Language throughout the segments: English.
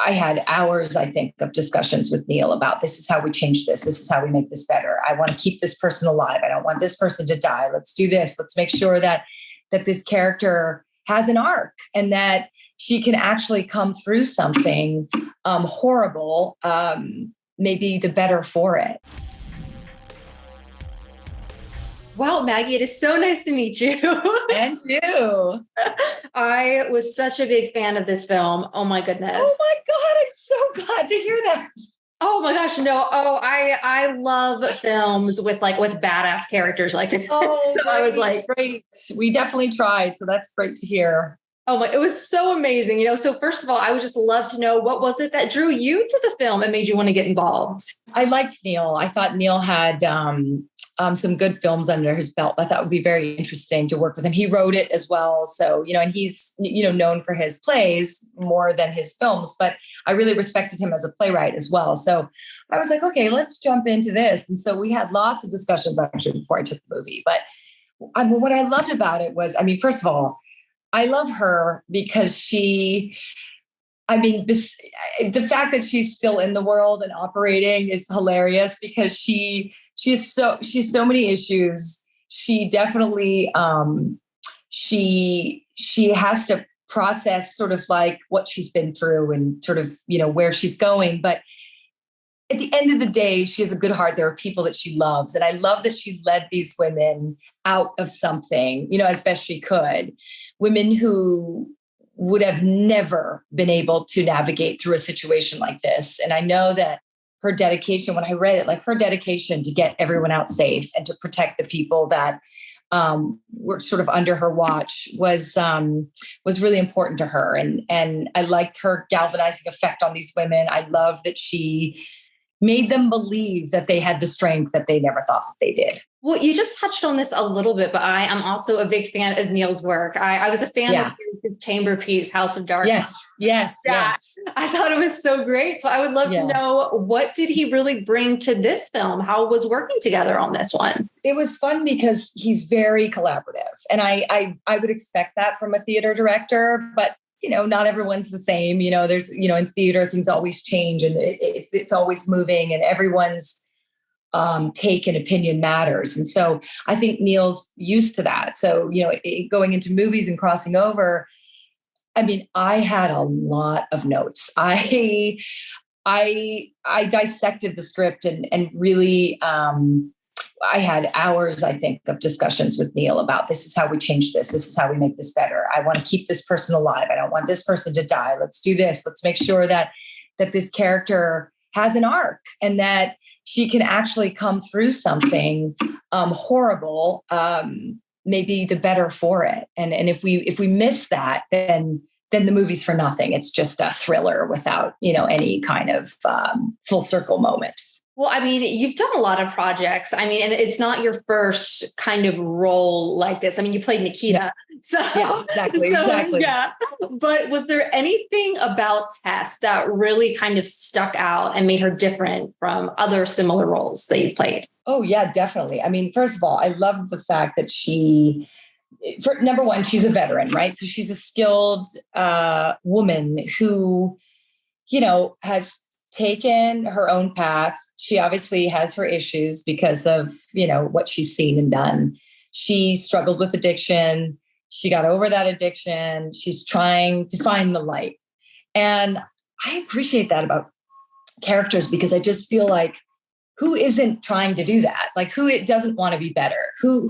I had hours, I think, of discussions with Neil about this is how we change this. This is how we make this better. I want to keep this person alive. I don't want this person to die. Let's do this. Let's make sure that this character has an arc and that she can actually come through something horrible, maybe the better for it. Wow, Maggie, it is so nice to meet you. And you. I was such a big fan of this film. Oh my goodness. Oh my God, I'm so glad to hear that. Oh my gosh, no. Oh, I love films with badass characters like this. Oh, so I was like, great. We definitely tried. So that's great to hear. Oh my, it was so amazing. So first of all, I would just love to know, what was it that drew you to the film and made you want to get involved? I liked Neil. I thought Neil had some good films under his belt. I thought it would be very interesting to work with him. He wrote it as well. So, and he's, known for his plays more than his films, but I really respected him as a playwright as well. So I was like, okay, let's jump into this. And so we had lots of discussions actually before I took the movie. But what I loved about it was, first of all, I love her because the fact that she's still in the world and operating is hilarious because she has so many issues. She definitely, she has to process sort of like what she's been through and sort of, where she's going. But at the end of the day, she has a good heart. There are people that she loves. And I love that she led these women out of something, as best she could. Women who would have never been able to navigate through a situation like this. And I know that her dedication, when I read it, her dedication to get everyone out safe and to protect the people that were sort of under her watch was really important to her. And I liked her galvanizing effect on these women. I love that she made them believe that they had the strength that they never thought that they did. Well, you just touched on this a little bit, but I am also a big fan of Neil's work. I was a fan of his chamber piece, House of Darkness. Yes. I thought it was so great. So I would love to know, what did he really bring to this film? How was working together on this one? It was fun because he's very collaborative. And I would expect that from a theater director, but not everyone's the same. There's, in theater, things always change and it's always moving and everyone's take and opinion matters. And so I think Neil's used to that. So, going into movies and crossing over, I had a lot of notes. I dissected the script and really, I had hours, I think, of discussions with Neil about this is how we change this. This is how we make this better. I want to keep this person alive. I don't want this person to die. Let's do this. Let's make sure that this character has an arc and that she can actually come through something horrible, maybe the better for it. And if we miss that, then the movie's for nothing. It's just a thriller without, any kind of full circle moment. Well, you've done a lot of projects. And it's not your first kind of role like this. You played Nikita. Yeah. So, exactly. Yeah. But was there anything about Tess that really kind of stuck out and made her different from other similar roles that you've played? Oh, yeah, definitely. first of all, I love the fact that number one, she's a veteran, right? So she's a skilled woman who, has taken her own path. She obviously has her issues because of, what she's seen and done. She struggled with addiction. She got over that addiction. She's trying to find the light. And I appreciate that about characters because I just feel like who isn't trying to do that? Who it doesn't want to be better? Who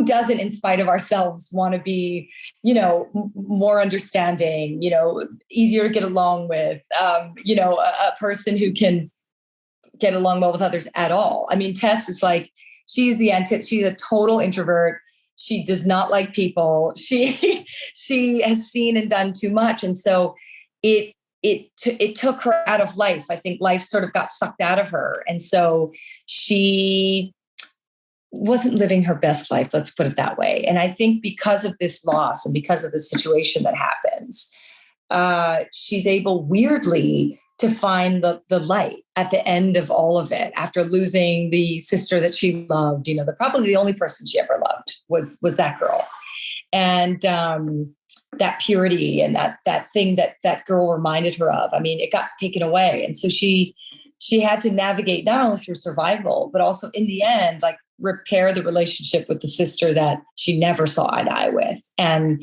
doesn't, in spite of ourselves, want to be, more understanding, easier to get along with, a person who can get along well with others at all. Tess is she's she's a total introvert. She does not like people. She has seen and done too much. And so it took her out of life. I think life sort of got sucked out of her. And so she wasn't living her best life, let's put it that way. And I think because of this loss and because of the situation that happens, she's able weirdly to find the light at the end of all of it after losing the sister that she loved. Probably the only person she ever loved was that girl. And that purity and that thing that girl reminded her of. I mean, it got taken away. And so she had to navigate not only through survival, but also in the end, like repair the relationship with the sister that she never saw eye to eye with and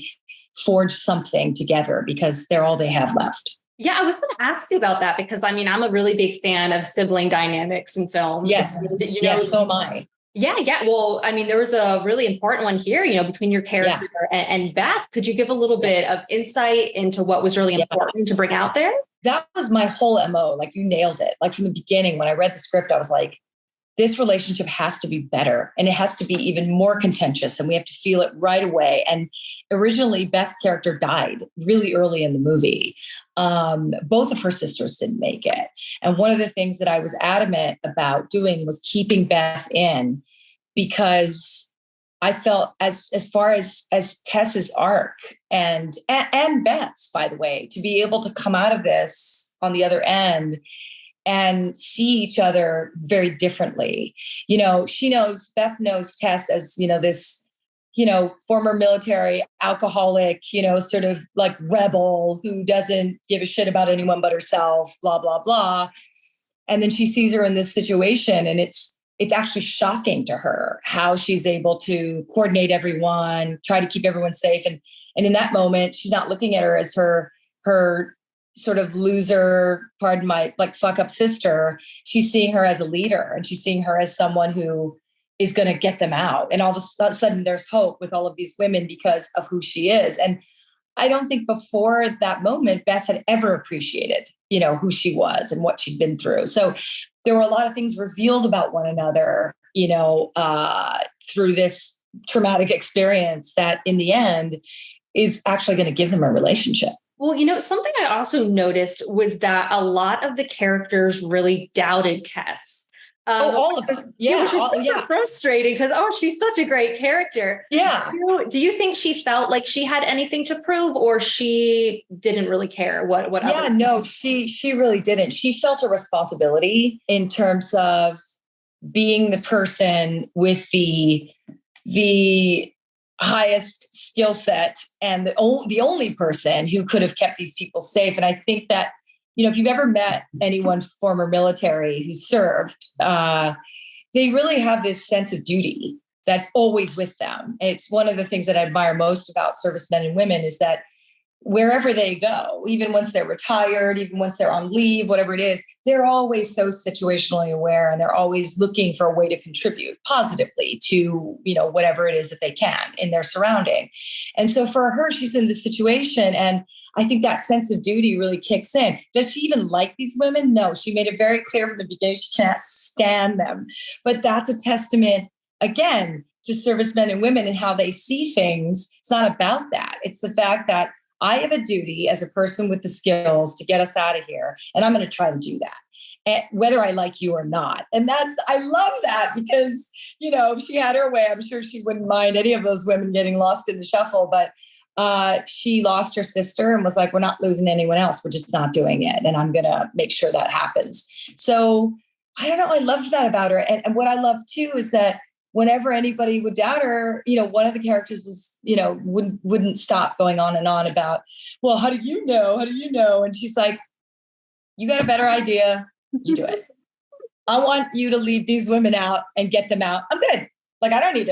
forge something together because they're all they have left. Yeah, I was going to ask you about that because I mean, I'm a really big fan of sibling dynamics in films. Yes. Yes, so am I. Yeah. Well, I mean, there was a really important one here, between your character and Beth. Could you give a little bit of insight into what was really important to bring out there? That was my whole MO. Like you nailed it. Like from the beginning, when I read the script, I was like, this relationship has to be better and it has to be even more contentious and we have to feel it right away. And originally Beth's character died really early in the movie. Both of her sisters didn't make it. And one of the things that I was adamant about doing was keeping Beth in because I felt as far as Tess's arc and Beth's, by the way, to be able to come out of this on the other end and see each other very differently. Beth knows Tess as, this, former military alcoholic, sort of like rebel who doesn't give a shit about anyone but herself, blah, blah, blah. And then she sees her in this situation and it's actually shocking to her how she's able to coordinate everyone, try to keep everyone safe. And in that moment, she's not looking at her as her sort of loser, pardon my fuck up sister. She's seeing her as a leader and she's seeing her as someone who is going to get them out. And all of a sudden there's hope with all of these women because of who she is. And I don't think before that moment, Beth had ever appreciated, who she was and what she'd been through. So there were a lot of things revealed about one another, through this traumatic experience that in the end is actually going to give them a relationship. Well, something I also noticed was that a lot of the characters really doubted Tess. All of them. Yeah. Which is frustrating because, she's such a great character. Yeah. Do you think she felt like she had anything to prove or she didn't really care what? Yeah, no, she really didn't. She felt a responsibility in terms of being the person with the highest skill set and the only person who could have kept these people safe. And I think that, if you've ever met anyone former military who served, they really have this sense of duty that's always with them. And it's one of the things that I admire most about servicemen and women is that wherever they go, even once they're retired, even once they're on leave, whatever it is, they're always so situationally aware and they're always looking for a way to contribute positively to, whatever it is that they can in their surrounding. And so for her, she's in this situation and I think that sense of duty really kicks in. Does she even like these women? No, she made it very clear from the beginning she can't stand them. But that's a testament, again, to servicemen and women and how they see things. It's not about that. It's the fact that I have a duty as a person with the skills to get us out of here, and I'm going to try to do that, and whether I like you or not. And I love that because, if she had her way, I'm sure she wouldn't mind any of those women getting lost in the shuffle. But she lost her sister and was like, we're not losing anyone else. We're just not doing it. And I'm going to make sure that happens. So I don't know. I loved that about her. And what I love too is that whenever anybody would doubt her, one of the characters was, wouldn't stop going on and on about, well, how do you know? How do you know? And she's like, you got a better idea. You do it. I want you to lead these women out and get them out. I'm good. Like, I don't need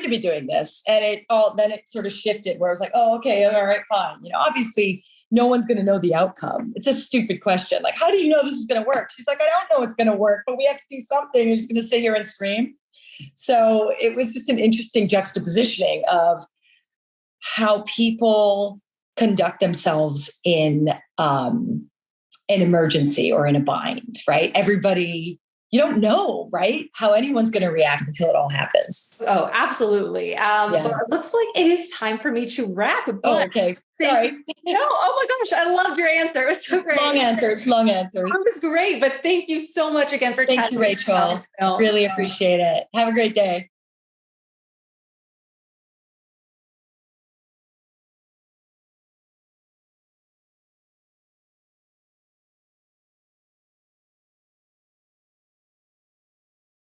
to be doing this. And then it sort of shifted where I was like, oh, okay. All right, fine. Obviously no one's going to know the outcome. It's a stupid question. Like, how do you know this is going to work? She's like, I don't know it's going to work, but we have to do something. You're just going to sit here and scream. So it was just an interesting juxtapositioning of how people conduct themselves in an emergency or in a bind, right? Everybody, you don't know, right? How anyone's going to react until it all happens. Oh, absolutely. But it looks like it is time for me to wrap. But okay. Sorry. No, oh my gosh. I loved your answer. It was so great. Long answers. It was great. But thank you so much again for Thank you, Rachel. Really appreciate it. Have a great day.